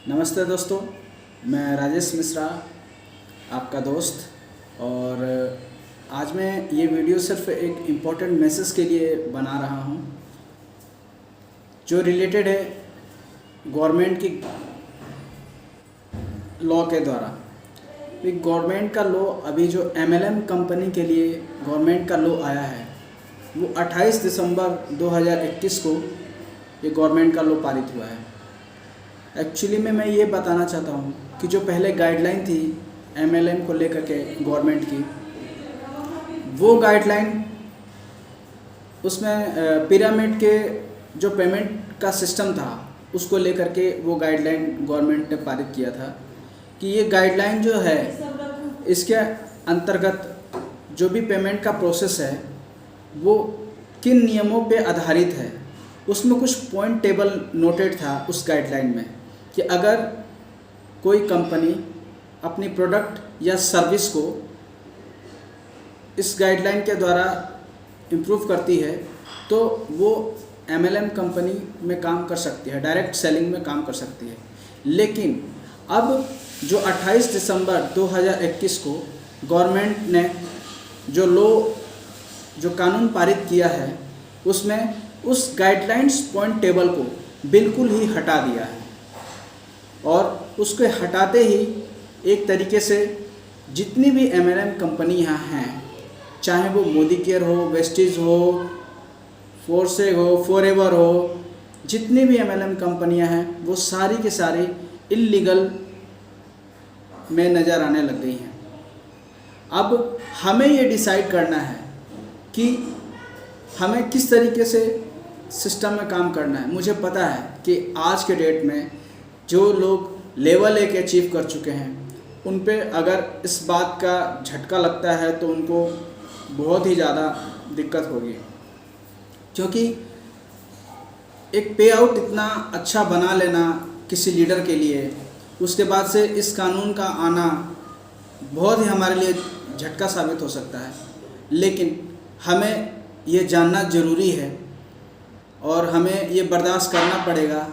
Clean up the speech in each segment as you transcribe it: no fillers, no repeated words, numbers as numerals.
नमस्ते दोस्तों, मैं राजेश मिश्रा, आपका दोस्त। और आज मैं ये वीडियो सिर्फ एक इम्पोर्टेंट मैसेज के लिए बना रहा हूँ जो रिलेटेड है गवर्नमेंट की लॉ के द्वारा। एक गवर्नमेंट का लॉ अभी जो एमएलएम कंपनी के लिए गवर्नमेंट का लॉ आया है वो 28 दिसंबर 2021 को ये गवर्नमेंट का लॉ पारित हुआ है। एक्चुअली में मैं ये बताना चाहता हूँ कि जो पहले गाइडलाइन थी एमएलएम को लेकर के गवर्नमेंट की, वो गाइडलाइन उसमें पिरामिड के जो पेमेंट का सिस्टम था उसको लेकर के वो गाइडलाइन गवर्नमेंट ने पारित किया था कि ये गाइडलाइन जो है इसके अंतर्गत जो भी पेमेंट का प्रोसेस है वो किन नियमों पे आधारित है। उसमें कुछ पॉइंट टेबल नोटेड था उस गाइडलाइन में कि अगर कोई कंपनी अपनी प्रोडक्ट या सर्विस को इस गाइडलाइन के द्वारा इम्प्रूव करती है तो वो एमएलएम कंपनी में काम कर सकती है, डायरेक्ट सेलिंग में काम कर सकती है। लेकिन अब जो 28 दिसंबर 2021 को गवर्नमेंट ने जो कानून पारित किया है उसमें उस गाइडलाइंस पॉइंट टेबल को बिल्कुल ही हटा दिया है। और उसके हटाते ही एक तरीके से जितनी भी एमएलएम कंपनी यहाँ हैं, चाहे वो मोदी केयर हो, वेस्टीज हो, फोर्से हो, फॉरएवर हो, जितनी भी एमएलएम कंपनियाँ हैं वो सारी की सारी इल्लीगल में नज़र आने लग गई हैं। अब हमें ये डिसाइड करना है कि हमें किस तरीके से सिस्टम में काम करना है। मुझे पता है कि आज के डेट में जो लोग लेवल 1 अचीव कर चुके हैं उन पे अगर इस बात का झटका लगता है तो उनको बहुत ही ज़्यादा दिक्कत होगी, क्योंकि एक पे आउट इतना अच्छा बना लेना किसी लीडर के लिए, उसके बाद से इस कानून का आना बहुत ही हमारे लिए झटका साबित हो सकता है। लेकिन हमें ये जानना ज़रूरी है और हमें ये बर्दाश्त करना पड़ेगा,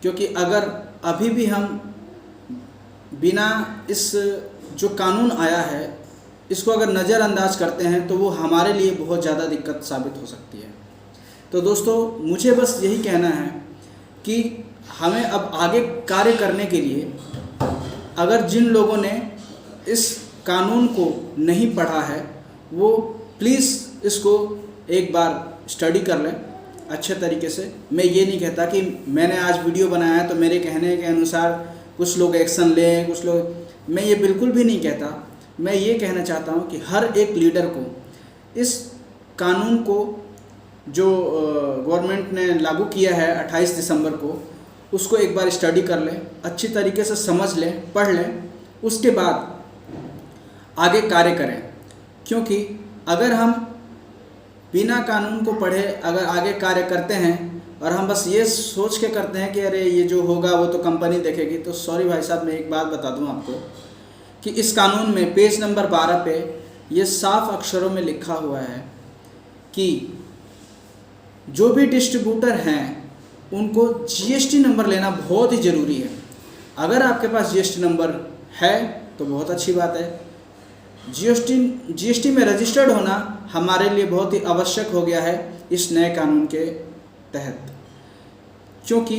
क्योंकि अगर अभी भी हम बिना इस जो कानून आया है इसको अगर नज़रअंदाज करते हैं तो वो हमारे लिए बहुत ज़्यादा दिक्कत साबित हो सकती है। तो दोस्तों, मुझे बस यही कहना है कि हमें अब आगे कार्य करने के लिए अगर जिन लोगों ने इस कानून को नहीं पढ़ा है वो प्लीज़ इसको एक बार स्टडी कर लें अच्छे तरीके से। मैं ये नहीं कहता कि मैंने आज वीडियो बनाया है तो मेरे कहने के अनुसार कुछ लोग एक्शन लें, कुछ लोग, मैं ये बिल्कुल भी नहीं कहता। मैं ये कहना चाहता हूँ कि हर एक लीडर को इस कानून को जो गवर्नमेंट ने लागू किया है 28 दिसंबर को, उसको एक बार स्टडी कर लें, अच्छी तरीके से समझ लें, पढ़ लें, उसके बाद आगे कार्य करें। क्योंकि अगर हम बिना कानून को पढ़े अगर आगे कार्य करते हैं और हम बस ये सोच के करते हैं कि अरे ये जो होगा वो तो कंपनी देखेगी, तो सॉरी भाई साहब, मैं एक बात बता दूं आपको कि इस कानून में पेज नंबर 12 पे ये साफ अक्षरों में लिखा हुआ है कि जो भी डिस्ट्रीब्यूटर हैं उनको जीएसटी नंबर लेना बहुत ही ज़रूरी है। अगर आपके पास जीएसटी नंबर है तो बहुत अच्छी बात है। जीएसटी में रजिस्टर्ड होना हमारे लिए बहुत ही आवश्यक हो गया है इस नए कानून के तहत। क्योंकि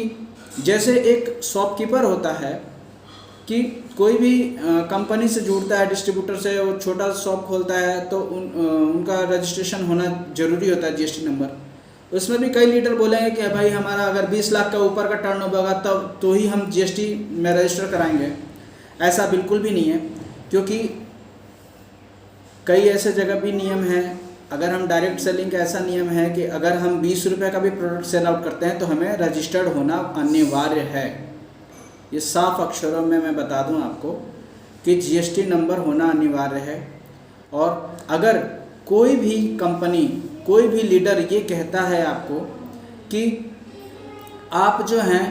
जैसे एक शॉपकीपर होता है कि कोई भी कंपनी से जुड़ता है, डिस्ट्रीब्यूटर से, वो छोटा शॉप खोलता है तो उनका रजिस्ट्रेशन होना ज़रूरी होता है जीएसटी नंबर। उसमें भी कई लीडर बोलेंगे कि भाई हमारा अगर 20 लाख का ऊपर का टर्नओवर होगा तब तो ही हम जीएसटी में रजिस्टर कराएंगे। ऐसा बिल्कुल भी नहीं है, क्योंकि कई ऐसे जगह भी नियम हैं। अगर हम डायरेक्ट सेलिंग का ऐसा नियम है कि अगर हम 20 रुपये का भी प्रोडक्ट सेल आउट करते हैं तो हमें रजिस्टर्ड होना अनिवार्य है। ये साफ अक्षरों में मैं बता दूं आपको कि जीएसटी नंबर होना अनिवार्य है। और अगर कोई भी कंपनी, कोई भी लीडर ये कहता है आपको कि आप जो हैं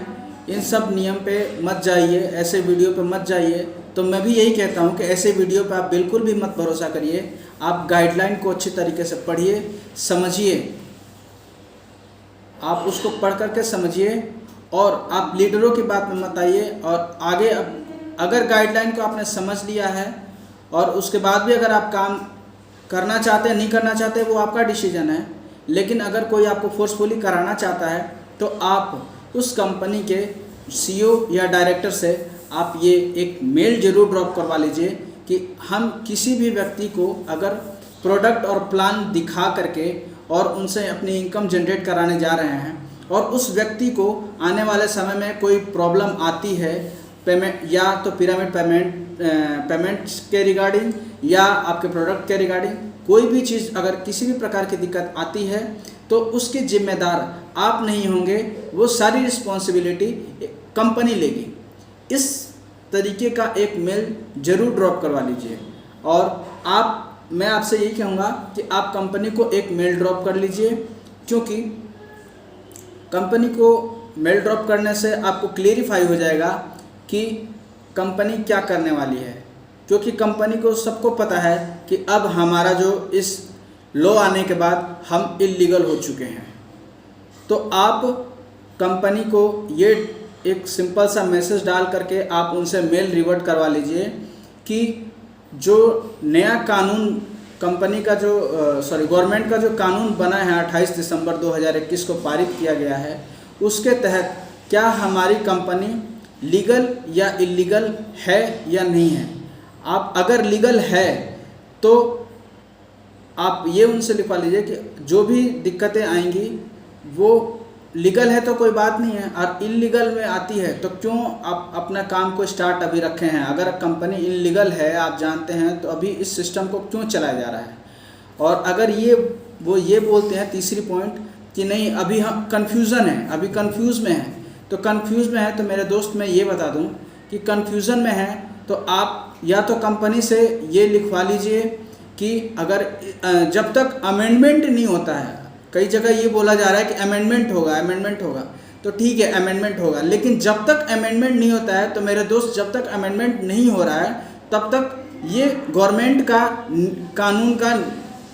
इन सब नियम पे मत जाइए, ऐसे वीडियो पे मत जाइए, तो मैं भी यही कहता हूँ कि ऐसे वीडियो पे आप बिल्कुल भी मत भरोसा करिए। आप गाइडलाइन को अच्छी तरीके से पढ़िए, समझिए, आप उसको पढ़ करके समझिए और आप लीडरों की बात में मत आइए। और आगे अगर गाइडलाइन को आपने समझ लिया है और उसके बाद भी अगर आप काम करना चाहते हैं नहीं करना चाहते वो आपका डिसीजन है, लेकिन अगर कोई आपको फोर्सफुली कराना चाहता है तो आप उस कंपनी के सीईओ या डायरेक्टर से आप ये एक मेल जरूर ड्रॉप करवा लीजिए कि हम किसी भी व्यक्ति को अगर प्रोडक्ट और प्लान दिखा करके और उनसे अपनी इनकम जनरेट कराने जा रहे हैं और उस व्यक्ति को आने वाले समय में कोई प्रॉब्लम आती है पेमेंट, या तो पिरामिड पेमेंट्स के रिगार्डिंग या आपके प्रोडक्ट के रिगार्डिंग कोई भी चीज़ अगर किसी भी प्रकार की दिक्कत आती है तो उसके जिम्मेदार आप नहीं होंगे, वो सारी रिस्पॉन्सिबिलिटी कंपनी लेगी। इस तरीके का एक मेल जरूर ड्रॉप करवा लीजिए। और मैं आपसे यही कहूँगा कि आप कंपनी को एक मेल ड्रॉप कर लीजिए, क्योंकि कंपनी को मेल ड्रॉप करने से आपको क्लेरिफाई हो जाएगा कि कंपनी क्या करने वाली है। क्योंकि कंपनी को सबको पता है कि अब हमारा जो इस लॉ आने के बाद हम इल्लीगल हो चुके हैं। तो आप कंपनी को ये एक सिंपल सा मैसेज डाल करके आप उनसे मेल रिवर्ट करवा लीजिए कि जो नया कानून कंपनी का जो गवर्नमेंट का जो कानून बना है 28 दिसंबर 2021 को पारित किया गया है, उसके तहत क्या हमारी कंपनी लीगल या इल्लीगल है या नहीं है। आप अगर लीगल है तो आप ये उनसे लिखवा लीजिए कि जो भी दिक्कतें आएंगी वो लीगल है तो कोई बात नहीं है, और इल्लीगल में आती है तो क्यों आप अपना काम को स्टार्ट अभी रखे हैं। अगर कंपनी इल्लीगल है आप जानते हैं तो अभी इस सिस्टम को क्यों चलाया जा रहा है। और अगर वो ये बोलते हैं तीसरी पॉइंट कि नहीं अभी हम कन्फ्यूज़न है, अभी कन्फ्यूज़ में है, तो कन्फ्यूज़ में है तो मेरे दोस्त मैं ये बता दूं कि कन्फ्यूज़न में है तो आप या तो कंपनी से ये लिखवा लीजिए कि अगर जब तक अमेंडमेंट नहीं होता है, कई जगह ये बोला जा रहा है कि अमेंडमेंट होगा, तो ठीक है अमेंडमेंट होगा, लेकिन जब तक अमेंडमेंट नहीं होता है तो मेरे दोस्त जब तक अमेंडमेंट नहीं हो रहा है तब तक ये गवर्नमेंट का कानून का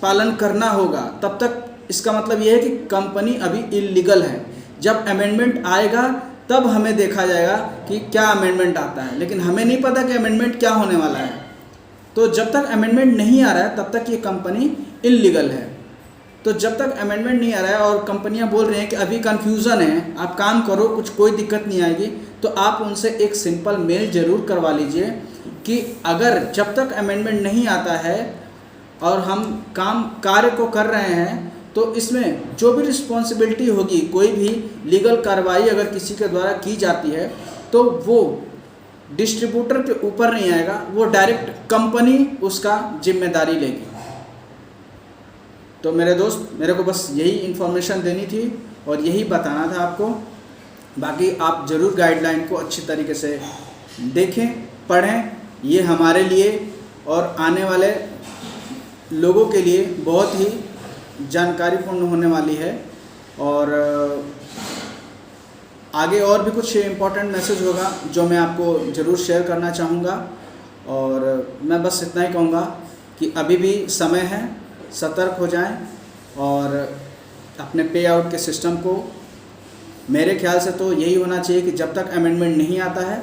पालन करना होगा। तब तक इसका मतलब ये है कि कंपनी अभी इल्लीगल है। जब अमेंडमेंट आएगा तब हमें देखा जाएगा कि क्या अमेंडमेंट आता है, लेकिन हमें नहीं पता कि अमेंडमेंट क्या होने वाला है। तो जब तक अमेंडमेंट नहीं आ रहा है तब तक ये कंपनी इल्लीगल है। तो जब तक अमेंडमेंट नहीं आ रहा है और कंपनियां बोल रही हैं कि अभी कन्फ्यूज़न है, आप काम करो, कोई दिक्कत नहीं आएगी, तो आप उनसे एक सिंपल मेल ज़रूर करवा लीजिए कि अगर जब तक अमेंडमेंट नहीं आता है और हम कार्य को कर रहे हैं तो इसमें जो भी रिस्पॉन्सिबिलिटी होगी, कोई भी लीगल कार्रवाई अगर किसी के द्वारा की जाती है तो वो डिस्ट्रीब्यूटर के ऊपर नहीं आएगा, वो डायरेक्ट कंपनी उसका जिम्मेदारी लेगी। तो मेरे दोस्त, मेरे को बस यही इन्फॉर्मेशन देनी थी और यही बताना था आपको। बाकी आप ज़रूर गाइडलाइन को अच्छी तरीके से देखें, पढ़ें। ये हमारे लिए और आने वाले लोगों के लिए बहुत ही जानकारीपूर्ण होने वाली है। और आगे और भी कुछ इम्पोर्टेंट मैसेज होगा जो मैं आपको ज़रूर शेयर करना चाहूँगा। और मैं बस इतना ही कहूँगा कि अभी भी समय है, सतर्क हो जाएं और अपने पे आउट के सिस्टम को, मेरे ख्याल से तो यही होना चाहिए कि जब तक अमेंडमेंट नहीं आता है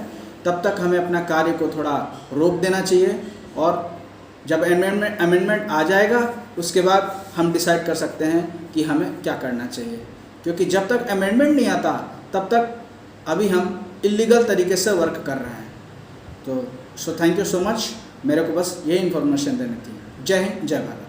तब तक हमें अपना कार्य को थोड़ा रोक देना चाहिए, और जब अमेंडमेंट आ जाएगा उसके बाद हम डिसाइड कर सकते हैं कि हमें क्या करना चाहिए। क्योंकि जब तक अमेंडमेंट नहीं आता तब तक अभी हम इल्लीगल तरीके से वर्क कर रहे हैं। तो थैंक यू सो मच, मेरे को बस ये इन्फॉर्मेशन देनी थी। जय हिंद, जय भारत।